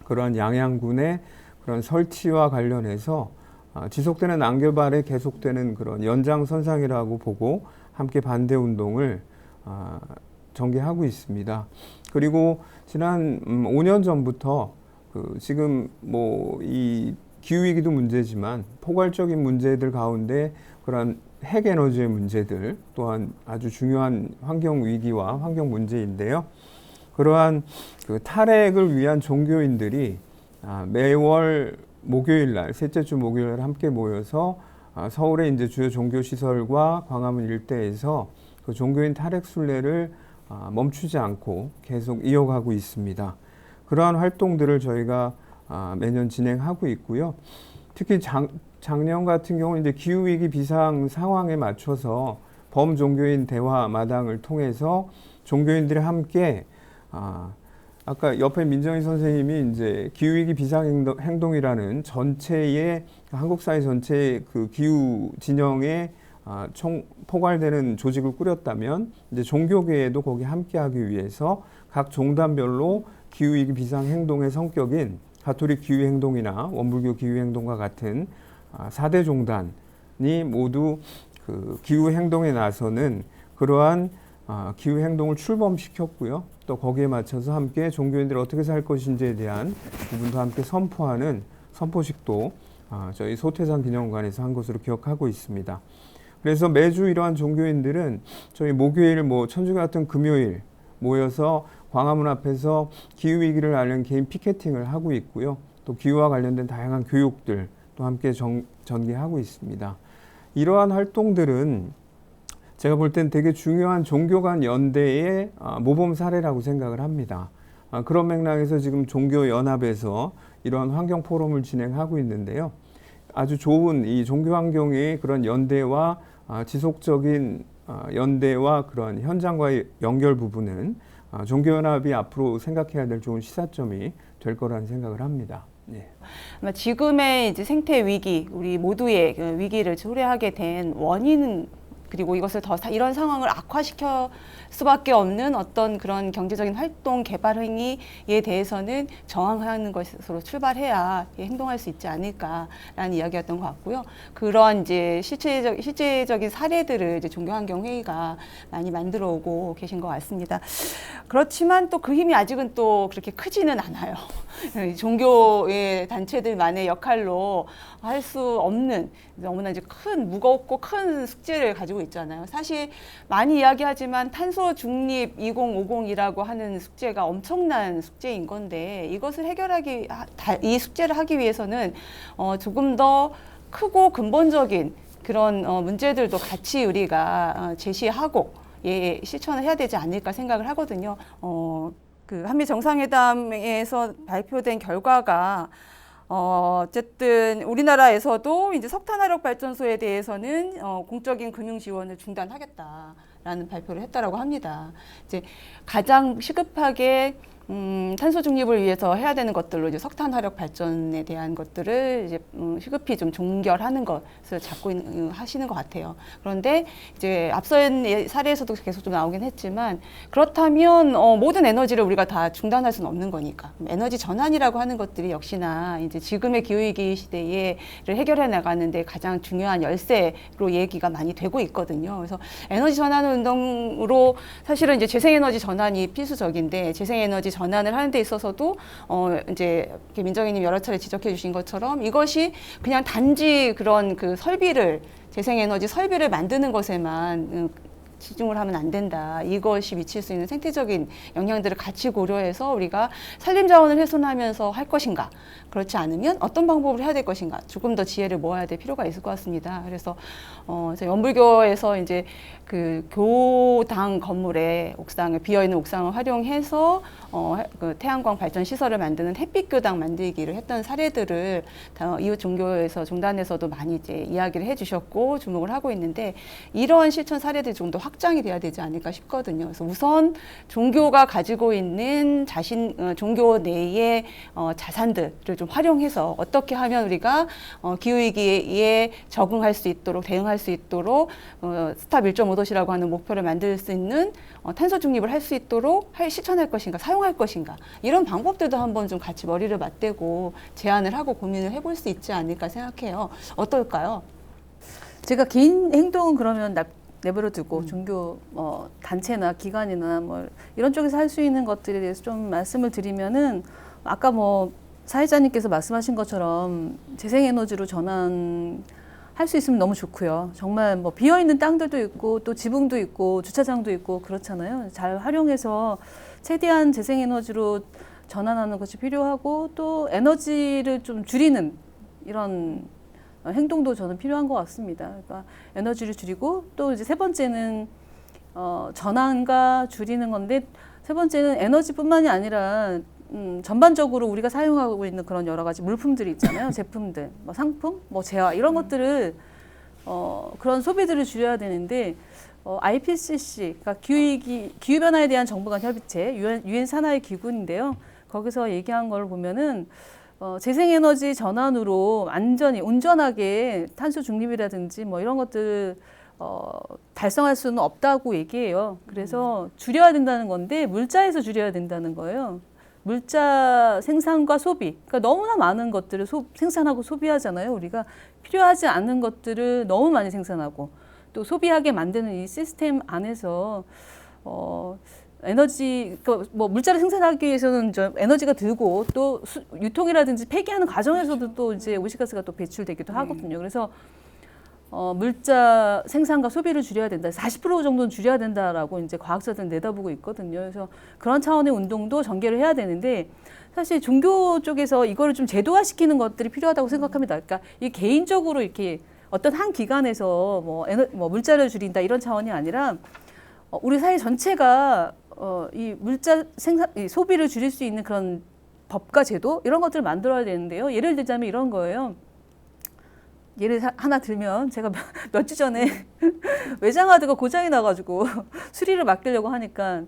그러한 양양군의 그런 설치와 관련해서 지속되는 안개발에 계속되는 그런 연장선상이라고 보고 함께 반대 운동을 전개하고 있습니다. 그리고 지난 5년 전부터 지금 뭐 이 기후위기도 문제지만 포괄적인 문제들 가운데 그런 핵에너지의 문제들 또한 아주 중요한 환경위기와 환경 문제인데요. 그러한 그 탈핵을 위한 종교인들이 매월 목요일 날, 셋째 주 목요일 날 함께 모여서 서울의 이제 주요 종교시설과 광화문 일대에서 그 종교인 탈핵 순례를 멈추지 않고 계속 이어가고 있습니다. 그러한 활동들을 저희가 매년 진행하고 있고요. 특히 작년 같은 경우는 이제 기후위기 비상 상황에 맞춰서 범종교인 대화 마당을 통해서 종교인들이 함께 아까 옆에 민정희 선생님이 이제 기후위기 비상행동이라는 전체의 한국 사회 전체의 그 기후 진영에 포괄되는 조직을 꾸렸다면 이제 종교계에도 거기 함께하기 위해서 각 종단별로 기후위기 비상행동의 성격인 가톨릭 기후행동이나 원불교 기후행동과 같은 4대 종단이 모두 그 기후행동에 나서는 그러한 기후행동을 출범시켰고요. 또 거기에 맞춰서 함께 종교인들이 어떻게 살 것인지에 대한 부분도 함께 선포하는 선포식도 저희 소태산 기념관에서 한 것으로 기억하고 있습니다. 그래서 매주 이러한 종교인들은 저희 목요일, 천주교 같은 금요일 모여서 광화문 앞에서 기후위기를 알리는 개인 피켓팅을 하고 있고요. 또 기후와 관련된 다양한 교육들 또 함께 전개하고 있습니다. 이러한 활동들은 제가 볼 땐 되게 중요한 종교 간 연대의 모범 사례라고 생각을 합니다. 그런 맥락에서 지금 종교연합에서 이러한 환경 포럼을 진행하고 있는데요. 아주 좋은 이 종교 환경의 그런 연대와 지속적인 연대와 그런 현장과의 연결 부분은 종교연합이 앞으로 생각해야 될 좋은 시사점이 될 거라는 생각을 합니다. 네. 아마 지금의 이제 생태 위기, 우리 모두의 그 위기를 초래하게 된 원인은 그리고 이것을 더 이런 상황을 악화시켜 수밖에 없는 어떤 그런 경제적인 활동, 개발 행위에 대해서는 저항하는 것으로 출발해야 행동할 수 있지 않을까라는 이야기였던 것 같고요. 그런 이제 실제적인 사례들을 이제 종교환경회의가 많이 만들어 오고 계신 것 같습니다. 그렇지만 또 그 힘이 아직은 또 그렇게 크지는 않아요. 종교의 단체들만의 역할로 할 수 없는 너무나 이제 무겁고 큰 숙제를 가지고 있잖아요. 사실 많이 이야기하지만 탄소 중립 2050이라고 하는 숙제가 엄청난 숙제인 건데 이것을 이 숙제를 하기 위해서는 조금 더 크고 근본적인 그런 문제들도 같이 우리가 제시하고 실천을 해야 되지 않을까 생각을 하거든요. 그 한미 정상회담에서 발표된 결과가 어쨌든 우리나라에서도 이제 석탄 화력 발전소에 대해서는 공적인 금융 지원을 중단하겠다라는 발표를 했다라고 합니다. 이제 가장 시급하게 탄소 중립을 위해서 해야 되는 것들로 이제 석탄 화력 발전에 대한 것들을 이제 시급히 좀 종결하는 것을 잡고 하시는 것 같아요. 그런데 이제 앞선 사례에서도 계속 좀 나오긴 했지만 그렇다면 모든 에너지를 우리가 다 중단할 수는 없는 거니까 에너지 전환이라고 하는 것들이 역시나 이제 지금의 기후위기 시대를 해결해 나가는데 가장 중요한 열쇠로 얘기가 많이 되고 있거든요. 그래서 에너지 전환 운동으로 사실은 이제 재생에너지 전환이 필수적인데 재생에너지 전환을 하는 데 있어서도 이제 민정희님 여러 차례 지적해 주신 것처럼 이것이 그냥 단지 그런 그 재생에너지 설비를 만드는 것에만 집중을 하면 안 된다. 이것이 미칠 수 있는 생태적인 영향들을 같이 고려해서 우리가 산림자원을 훼손하면서 할 것인가, 그렇지 않으면 어떤 방법으로 해야 될 것인가, 조금 더 지혜를 모아야 될 필요가 있을 것 같습니다. 그래서 저희 원불교에서 이제 그 교당 건물의 옥상을 비어있는 옥상을 활용해서 그 태양광 발전 시설을 만드는 햇빛 교당 만들기를 했던 사례들을 이웃 종교에서 종단에서도 많이 이제 이야기를 해주셨고 주목을 하고 있는데 이러한 실천 사례들이 좀 더 확장이 돼야 되지 않을까 싶거든요. 그래서 우선 종교가 가지고 있는 종교 내의 자산들을 좀 활용해서 어떻게 하면 우리가 기후위기에 적응할 수 있도록, 대응할 수 있도록 스탑 1.5도시라고 하는 목표를 만들 수 있는 탄소 중립을 할 수 있도록 실천할 것인가, 사용할 것인가, 이런 방법들도 한번 좀 같이 머리를 맞대고 제안을 하고 고민을 해볼 수 있지 않을까 생각해요. 어떨까요? 제가 개인 행동은 그러면 내버려 두고 종교 단체나 기관이나 뭐 이런 쪽에서 할 수 있는 것들에 대해서 좀 말씀을 드리면은, 아까 뭐 사회자님께서 말씀하신 것처럼 재생에너지로 전환할 수 있으면 너무 좋고요. 정말 뭐 비어있는 땅들도 있고 또 지붕도 있고 주차장도 있고 그렇잖아요. 잘 활용해서 최대한 재생에너지로 전환하는 것이 필요하고, 또 에너지를 좀 줄이는 이런 행동도 저는 필요한 것 같습니다. 그러니까 에너지를 줄이고, 또 이제 세 번째는 전환과 줄이는 건데, 세 번째는 에너지뿐만이 아니라 전반적으로 우리가 사용하고 있는 그런 여러 가지 물품들이 있잖아요. 제품들, 뭐 상품, 뭐 재화, 이런 것들을 그런 소비들을 줄여야 되는데, IPCC, 그러니까 기후 변화에 대한 정부 간 협의체, 유엔 산하의 기구인데요. 거기서 얘기한 걸 보면은 재생에너지 전환으로 완전히 온전하게 탄소 중립이라든지 뭐 이런 것들 달성할 수는 없다고 얘기해요. 그래서 줄여야 된다는 건데, 물자에서 줄여야 된다는 거예요. 물자 생산과 소비, 그러니까 너무나 많은 것들을 생산하고 소비하잖아요. 우리가 필요하지 않은 것들을 너무 많이 생산하고 또 소비하게 만드는 이 시스템 안에서 에너지, 그러니까 뭐 물자를 생산하기 위해서는 에너지가 들고, 또 유통이라든지 폐기하는 과정에서도 또 이제 오시가스가 또 배출되기도 하거든요. 그래서 물자 생산과 소비를 줄여야 된다. 40% 정도는 줄여야 된다라고 이제 과학자들은 내다보고 있거든요. 그래서 그런 차원의 운동도 전개를 해야 되는데, 사실 종교 쪽에서 이거를 좀 제도화시키는 것들이 필요하다고 생각합니다. 그러니까 이 개인적으로 이렇게 어떤 한 기관에서 뭐 물자를 줄인다 이런 차원이 아니라, 우리 사회 전체가 이 물자 이 소비를 줄일 수 있는 그런 법과 제도, 이런 것들을 만들어야 되는데요. 예를 들자면 이런 거예요. 예를 하나 들면, 제가 몇 주 전에 외장하드가 고장이 나가지고 수리를 맡기려고 하니까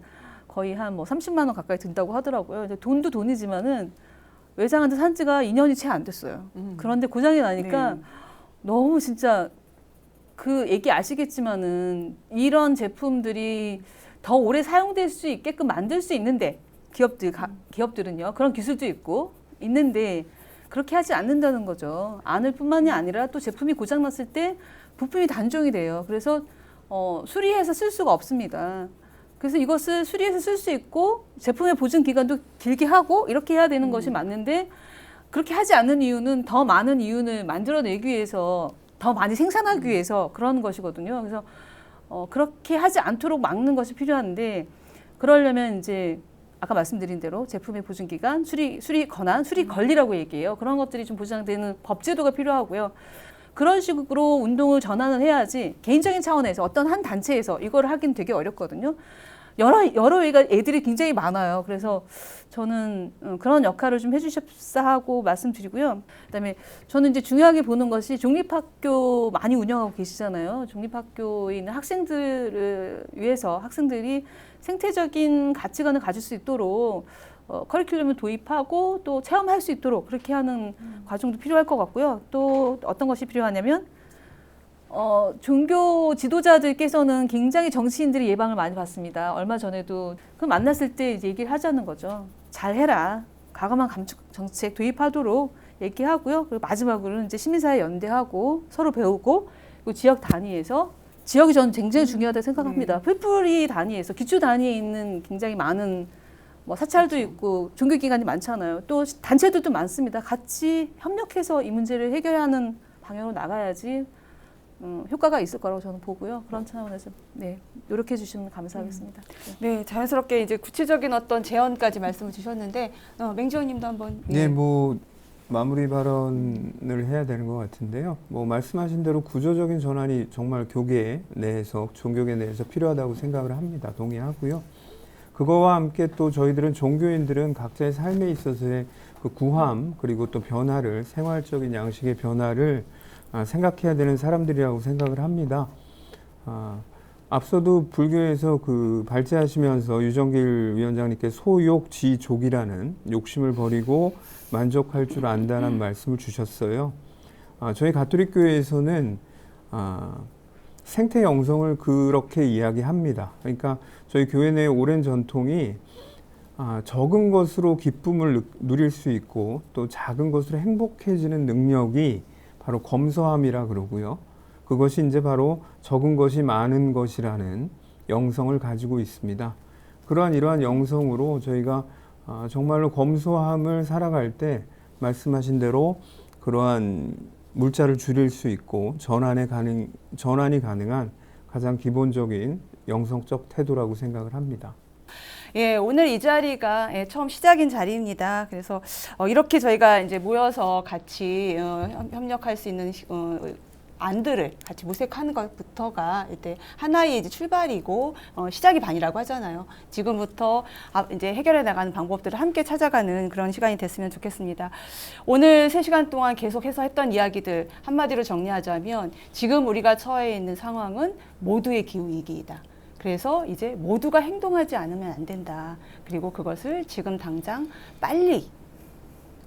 거의 한 뭐 30만 원 가까이 든다고 하더라고요. 이제 돈도 돈이지만은 외장하드 산 지가 2년이 채 안 됐어요. 그런데 고장이 나니까 너무 진짜, 그 얘기 아시겠지만은 이런 제품들이 더 오래 사용될 수 있게끔 만들 수 있는데, 기업들은요, 그런 기술도 있고 있는데 그렇게 하지 않는다는 거죠. 않을 뿐만이 아니라 또 제품이 고장났을 때 부품이 단종이 돼요. 그래서 수리해서 쓸 수가 없습니다. 그래서 이것을 수리해서 쓸 수 있고 제품의 보증 기간도 길게 하고 이렇게 해야 되는 것이 맞는데, 그렇게 하지 않는 이유는 더 많은 이윤을 만들어내기 위해서, 더 많이 생산하기 위해서 그런 것이거든요. 그래서 그렇게 하지 않도록 막는 것이 필요한데, 그러려면 이제 아까 말씀드린 대로 제품의 보증 기간, 수리 권한, 수리 권리라고 얘기해요. 그런 것들이 좀 보장되는 법 제도가 필요하고요. 그런 식으로 운동을 전환을 해야지, 개인적인 차원에서 어떤 한 단체에서 이걸 하긴 되게 어렵거든요. 여러 애들이 굉장히 많아요. 그래서 저는 그런 역할을 좀 해주십사 하고 말씀드리고요. 그다음에 저는 이제 중요하게 보는 것이, 종립학교 많이 운영하고 계시잖아요. 종립학교에 있는 학생들을 위해서 학생들이 생태적인 가치관을 가질 수 있도록 커리큘럼을 도입하고 또 체험할 수 있도록 그렇게 하는 과정도 필요할 것 같고요. 또 어떤 것이 필요하냐면, 종교 지도자들께서는 굉장히 정치인들이 예방을 많이 받습니다. 얼마 전에도 그 만났을 때 이제 얘기를 하자는 거죠. 잘해라. 과감한 감축 정책 도입하도록 얘기하고요. 그리고 마지막으로는 이제 시민사회 연대하고 서로 배우고, 그리고 지역 단위에서, 지역이 저는 굉장히 중요하다고 생각합니다. 풀뿌리 단위에서, 기초 단위에 있는 굉장히 많은 뭐 사찰도 있고 종교기관이 많잖아요. 또 단체들도 많습니다. 같이 협력해서 이 문제를 해결하는 방향으로 나가야지 효과가 있을 거라고 저는 보고요. 그런 차원에서 노력해 주시면 감사하겠습니다. 네, 자연스럽게 이제 구체적인 어떤 제언까지 말씀을 주셨는데, 맹지원님도 한번. 네, 뭐 마무리 발언을 해야 되는 것 같은데요. 뭐 말씀하신 대로 구조적인 전환이 정말 교계 내에서, 종교계 내에서 필요하다고 생각을 합니다. 동의하고요. 그거와 함께 또 저희들은, 종교인들은 각자의 삶에 있어서의 그 구함, 그리고 또 변화를, 생활적인 양식의 변화를 생각해야 되는 사람들이라고 생각을 합니다. 앞서도 불교에서 그 발제하시면서 유정길 위원장님께 소욕지족이라는 욕심을 버리고 만족할 줄 안다는 말씀을 주셨어요. 저희 가톨릭 교회에서는 생태 영성을 그렇게 이야기합니다. 그러니까 저희 교회 내 오랜 전통이 적은 것으로 기쁨을 누릴 수 있고 또 작은 것으로 행복해지는 능력이 바로 검소함이라 그러고요. 그것이 이제 바로 적은 것이 많은 것이라는 영성을 가지고 있습니다. 이러한 영성으로 저희가 정말로 검소함을 살아갈 때 말씀하신 대로 그러한 물자를 줄일 수 있고 전환이 가능한 가장 기본적인 영성적 태도라고 생각을 합니다. 예, 오늘 이 자리가 처음 시작인 자리입니다. 그래서 이렇게 저희가 이제 모여서 같이 협력할 수 있는 안들을 같이 모색하는 것부터가 이제 하나의 이제 출발이고 시작이 반이라고 하잖아요. 지금부터 이제 해결해 나가는 방법들을 함께 찾아가는 그런 시간이 됐으면 좋겠습니다. 오늘 3시간 동안 계속해서 했던 이야기들 한마디로 정리하자면 지금 우리가 처해 있는 상황은 모두의 기후위기이다. 그래서 이제 모두가 행동하지 않으면 안 된다. 그리고 그것을 지금 당장 빨리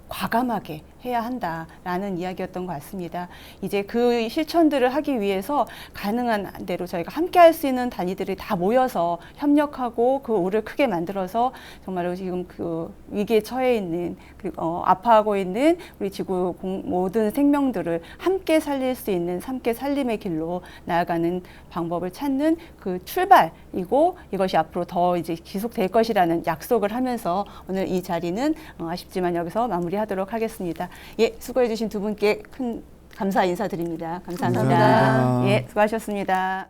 과감하게 해야 한다라는 이야기였던 것 같습니다. 이제 그 실천들을 하기 위해서 가능한 대로 저희가 함께 할 수 있는 단위들이 다 모여서 협력하고 그 오를 크게 만들어서 정말로 지금 그 위기에 처해 있는 그리고 아파하고 있는 우리 지구 모든 생명들을 함께 살릴 수 있는 함께 살림의 길로 나아가는 방법을 찾는 그 출발이고 이것이 앞으로 더 이제 지속될 것이라는 약속을 하면서 오늘 이 자리는 아쉽지만 여기서 마무리하도록 하겠습니다. 예, 수고해주신 두 분께 큰 감사 인사드립니다. 감사합니다. 감사합니다. 예, 수고하셨습니다.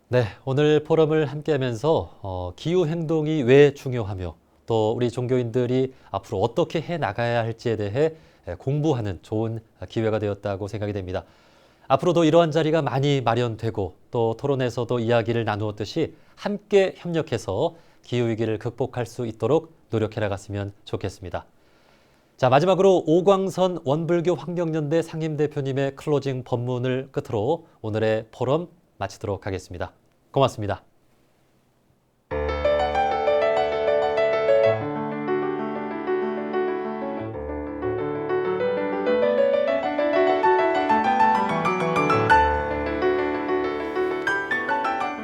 네, 오늘 포럼을 함께하면서 기후행동이 왜 중요하며 또 우리 종교인들이 앞으로 어떻게 해 나가야 할지에 대해 공부하는 좋은 기회가 되었다고 생각이 됩니다. 앞으로도 이러한 자리가 많이 마련되고 또 토론에서도 이야기를 나누었듯이 함께 협력해서 기후위기를 극복할 수 있도록 노력해 나갔으면 좋겠습니다. 자, 마지막으로 오광선 원불교 환경연대 상임대표님의 클로징 법문을 끝으로 오늘의 포럼 마치도록 하겠습니다. 고맙습니다.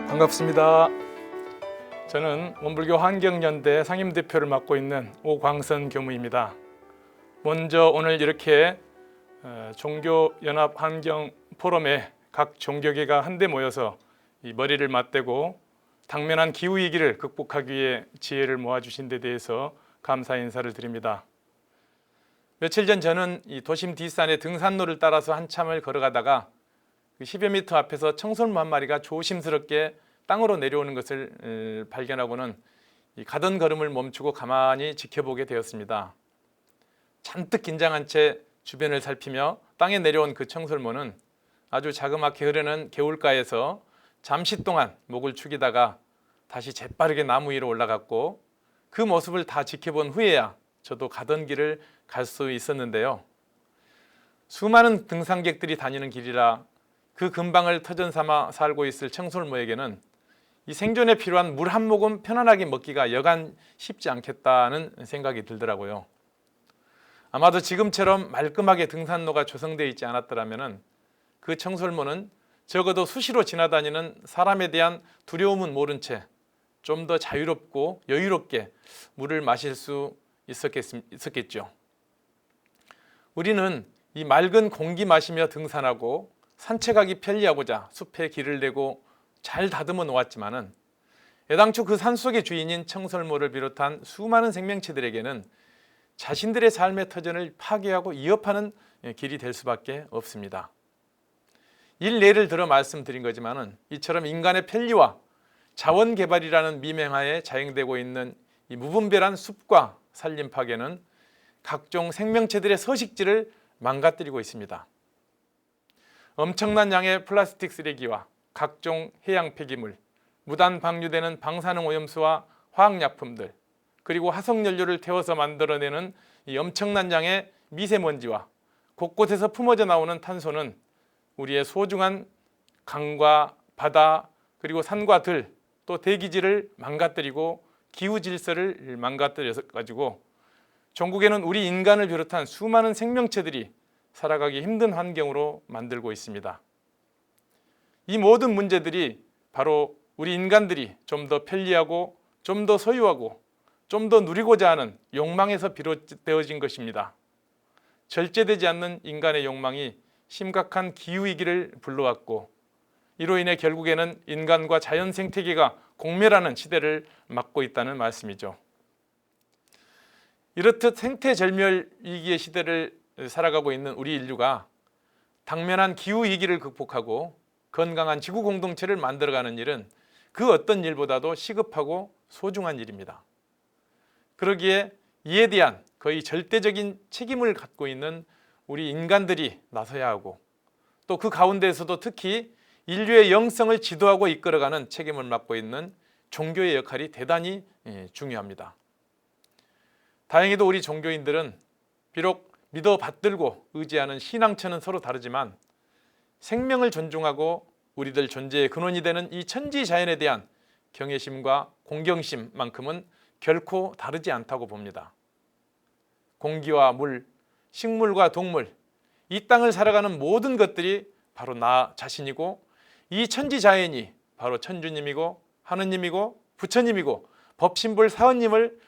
반갑습니다. 저는 원불교 환경연대 상임대표를 맡고 있는 오광선 교무입니다. 먼저 오늘 이렇게 종교연합환경포럼에 각 종교계가 한데 모여서 이 머리를 맞대고 당면한 기후위기를 극복하기 위해 지혜를 모아주신 데 대해서 감사 인사를 드립니다. 며칠 전 저는 이 도심 뒷산의 등산로를 따라서 한참을 걸어가다가 10여 미터 앞에서 청설모 한 마리가 조심스럽게 땅으로 내려오는 것을 발견하고는 이 가던 걸음을 멈추고 가만히 지켜보게 되었습니다. 잔뜩 긴장한 채 주변을 살피며 땅에 내려온 그 청설모는 아주 자그맣게 흐르는 개울가에서 잠시 동안 목을 축이다가 다시 재빠르게 나무 위로 올라갔고 그 모습을 다 지켜본 후에야 저도 가던 길을 갈 수 있었는데요. 수많은 등산객들이 다니는 길이라 그 근방을 터전 삼아 살고 있을 청설모에게는 이 생존에 필요한 물 한 모금 편안하게 먹기가 여간 쉽지 않겠다는 생각이 들더라고요. 아마도 지금처럼 말끔하게 등산로가 조성되어 있지 않았더라면 그 청설모는 적어도 수시로 지나다니는 사람에 대한 두려움은 모른 채 좀 더 자유롭고 여유롭게 물을 마실 수 있었겠죠. 우리는 이 맑은 공기 마시며 등산하고 산책하기 편리하고자 숲에 길을 내고 잘 다듬어 놓았지만은 애당초 그 산속의 주인인 청설모를 비롯한 수많은 생명체들에게는 자신들의 삶의 터전을 파괴하고 위협하는 길이 될 수밖에 없습니다. 일례를 들어 말씀드린 거지만은 이처럼 인간의 편리와 자원 개발이라는 미명하에 자행되고 있는 이 무분별한 숲과 산림 파괴는 각종 생명체들의 서식지를 망가뜨리고 있습니다. 엄청난 양의 플라스틱 쓰레기와 각종 해양 폐기물, 무단 방류되는 방사능 오염수와 화학약품들, 그리고 화석연료를 태워서 만들어내는 이 엄청난 양의 미세먼지와 곳곳에서 품어져 나오는 탄소는 우리의 소중한 강과 바다, 그리고 산과 들, 또 대기질을 망가뜨리고 기후 질서를 망가뜨려서 가지고 전국에는 우리 인간을 비롯한 수많은 생명체들이 살아가기 힘든 환경으로 만들고 있습니다. 이 모든 문제들이 바로 우리 인간들이 좀 더 편리하고 좀 더 소유하고 좀 더 누리고자 하는 욕망에서 비롯되어진 것입니다. 절제되지 않는 인간의 욕망이 심각한 기후위기를 불러왔고 이로 인해 결국에는 인간과 자연 생태계가 공멸하는 시대를 맞고 있다는 말씀이죠. 이렇듯 생태절멸 위기의 시대를 살아가고 있는 우리 인류가 당면한 기후위기를 극복하고 건강한 지구 공동체를 만들어가는 일은 그 어떤 일보다도 시급하고 소중한 일입니다. 그러기에 이에 대한 거의 절대적인 책임을 갖고 있는 우리 인간들이 나서야 하고 또 그 가운데에서도 특히 인류의 영성을 지도하고 이끌어가는 책임을 맡고 있는 종교의 역할이 대단히 중요합니다. 다행히도 우리 종교인들은 비록 믿어 받들고 의지하는 신앙처는 서로 다르지만 생명을 존중하고 우리들 존재의 근원이 되는 이 천지자연에 대한 경외심과 공경심만큼은 결코 다르지 않다고 봅니다. 공기와 물, 식물과 동물, 이 땅을 살아가는 모든 것들이 바로 나 자신이고 이 천지자연이 바로 천주님이고 하느님이고 부처님이고 법신불 사원님을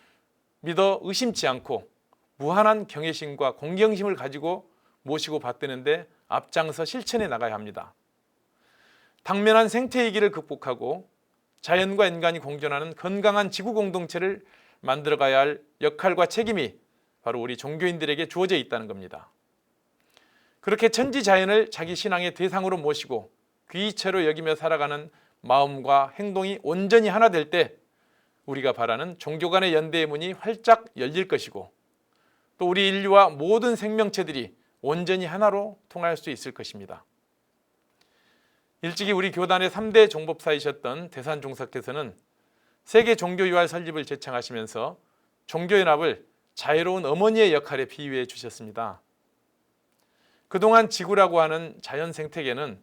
믿어 의심치 않고 무한한 경외심과 공경심을 가지고 모시고 받드는데 앞장서 실천해 나가야 합니다. 당면한 생태위기를 극복하고 자연과 인간이 공존하는 건강한 지구 공동체를 만들어가야 할 역할과 책임이 바로 우리 종교인들에게 주어져 있다는 겁니다. 그렇게 천지자연을 자기 신앙의 대상으로 모시고 귀처로 여기며 살아가는 마음과 행동이 온전히 하나 될 때 우리가 바라는 종교 간의 연대의 문이 활짝 열릴 것이고 또 우리 인류와 모든 생명체들이 온전히 하나로 통할 수 있을 것입니다. 일찍이 우리 교단의 3대 종법사이셨던 대산종사께서는 세계 종교유활 설립을 제창하시면서 종교연합을 자유로운 어머니의 역할에 비유해 주셨습니다. 그동안 지구라고 하는 자연 생태계는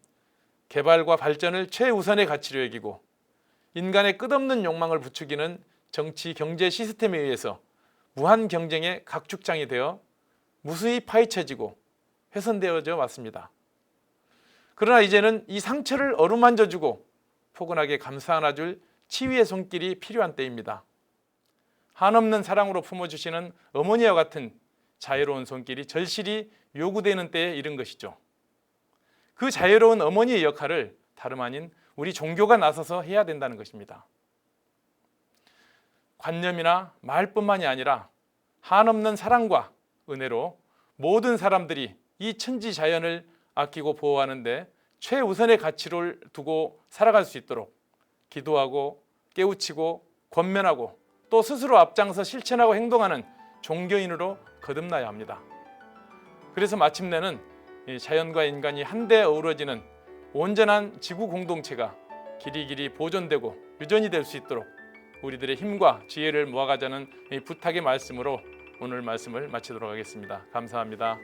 개발과 발전을 최우선의 가치로 여기고 인간의 끝없는 욕망을 부추기는 정치, 경제 시스템에 의해서 무한 경쟁의 각축장이 되어 무수히 파헤쳐지고 훼손되어져 왔습니다. 그러나 이제는 이 상처를 어루만져주고 포근하게 감싸 안아줄 치유의 손길이 필요한 때입니다. 한없는 사랑으로 품어주시는 어머니와 같은 자유로운 손길이 절실히 요구되는 때에 이른 것이죠. 그 자유로운 어머니의 역할을 다름 아닌 우리 종교가 나서서 해야 된다는 것입니다. 관념이나 말뿐만이 아니라 한없는 사랑과 은혜로 모든 사람들이 이 천지 자연을 아끼고 보호하는데 최우선의 가치를 두고 살아갈 수 있도록 기도하고 깨우치고 권면하고 또 스스로 앞장서 실천하고 행동하는 종교인으로 거듭나야 합니다. 그래서 마침내는 이 자연과 인간이 한데 어우러지는 온전한 지구 공동체가 길이길이 보존되고 유전이 될 수 있도록 우리들의 힘과 지혜를 모아가자는 이 부탁의 말씀으로 오늘 말씀을 마치도록 하겠습니다. 감사합니다.